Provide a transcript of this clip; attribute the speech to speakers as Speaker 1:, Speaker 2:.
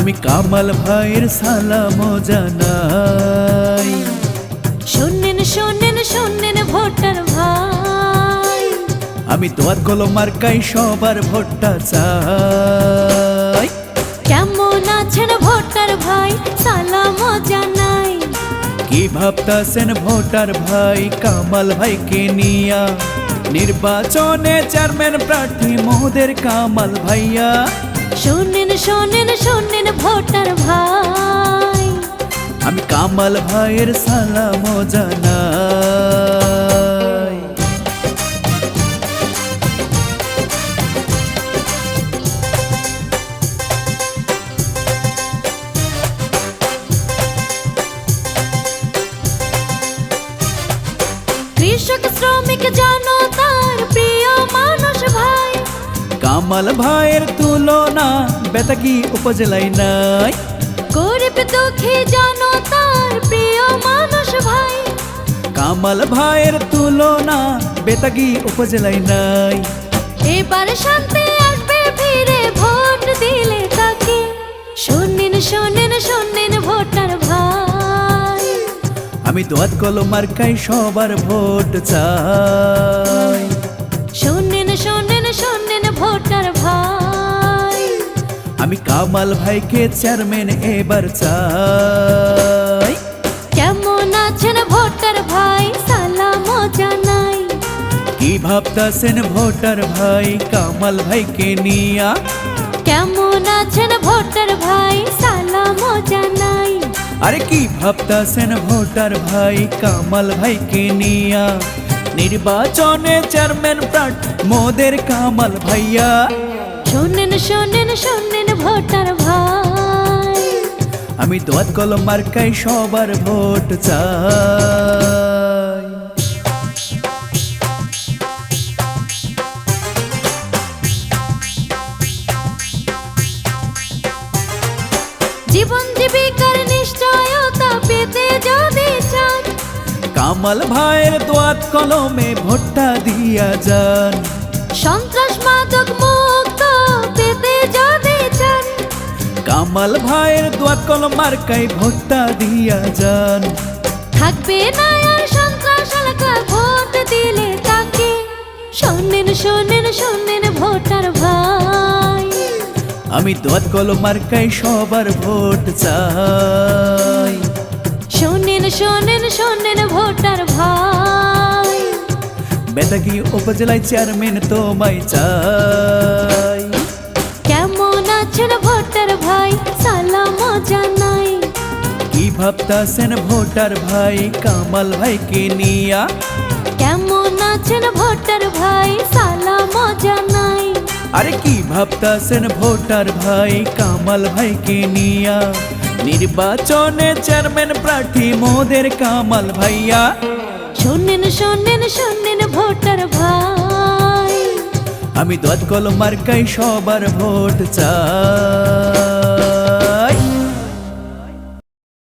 Speaker 1: আমি কামাল ভাইয়ের সালাম জানাই।
Speaker 2: শোনেন শোনেন শোনেন ভোটার ভাই,
Speaker 1: আমি দোয়াত কলম মার্কাই সবার ভোটটা চাই।
Speaker 2: কেমন আছেন ভোটার ভাই সালাম জানাই।
Speaker 1: কি ভাবতাছেন ভোটার ভাই কামাল ভাইকে নিয়া, নির্বাচনে চেয়ারম্যান প্রার্থী মোদের কামাল ভাইয়া।
Speaker 2: শোনেন শোনেন শোনেন ভোটার ভাই,
Speaker 1: আমি কামাল ভাইয়ের সালাম জানাই।
Speaker 2: কৃষক শ্রমিক জনতার প্রিয় মানুষ ভাই,
Speaker 1: কামাল ভাইয়ের তুলনা বেতাগী উপজেলায় নাই।
Speaker 2: গরিব দুঃখী জনতার প্রিয় মানুষ ভাই,
Speaker 1: কামাল ভাইয়ের তুলনা বেতাগী উপজেলায় নাই।
Speaker 2: এবার শান্তি আসবে ফিরে ভোট দিলে তাকে। শোনেন শোনেন শোনেন ভোটার ভাই,
Speaker 1: আমি দোয়াত কলম মার্কাই সবার ভোট চাই।
Speaker 2: শোনেন শোনেন শোনেন ভোটার ভাই,
Speaker 1: আমি কামাল ভাইকে চেয়ারম্যান এবার চাই।
Speaker 2: কেমন আছেন ভোটার ভাই সালাম জানাই।
Speaker 1: কি ভাবতাছেন ভোটার ভাই কামাল ভাইকে নিয়া,
Speaker 2: কেমন আছেন ভোটার ভাই সালাম জানাই।
Speaker 1: আরে কি ভাবতাছেন ভোটার ভাই কামাল ভাইকে নিয়া, নির্বাচনে চেয়ারম্যান প্রার্থী মোদের কামাল ভাইয়া।
Speaker 2: শোনেন শোনেন শোনেন ভোটার ভাই,
Speaker 1: আমি দোয়াত কলম মার্কাই সবার ভোট চাই।
Speaker 2: জীবন জীবিকার নিশ্চয়তা পেতে যদি চান,
Speaker 1: কামাল ভাইয়ের দোয়াত কলমে ভোটটা দিয়া যান।
Speaker 2: সন্ত্রাস মাদক মুক্ত পেতে যদি চান,
Speaker 1: কামাল ভাইয়ের দোয়াত কলম মার্কাই ভোটটা দিয়া যান।
Speaker 2: থাকবে না আর সন্ত্রাস এলাকা ভোট দিলে তাকে। শোনেন শোনেন শোনেন ভোটার ভাই,
Speaker 1: আমি দোয়াত কলম মার্কাই সবার ভোট চাই।
Speaker 2: শোনেন শোনেন শোনেন ভোটার ভাই,
Speaker 1: বেতাগী উপজেলায় চেয়ারম্যান তোমায় চাই।
Speaker 2: কেমন আছেন ভোটার ভাই সালাম জানাই।
Speaker 1: কি ভাবতাছেন ভোটার ভাই কামাল ভাইকে নিয়া,
Speaker 2: কেমন আছেন ভোটার ভাই সালাম জানাই।
Speaker 1: আরে কি ভাবতাছেন ভোটার ভাই কামাল ভাইকে নিয়া, নির্বাচনে চেয়ারম্যান প্রার্থী মোদের কামাল ভাইয়া।
Speaker 2: শোনেন শোনেন শোনেন ভোটার ভাই,
Speaker 1: আমি দোয়াত কলম মার্কাই সবার ভোট চাই।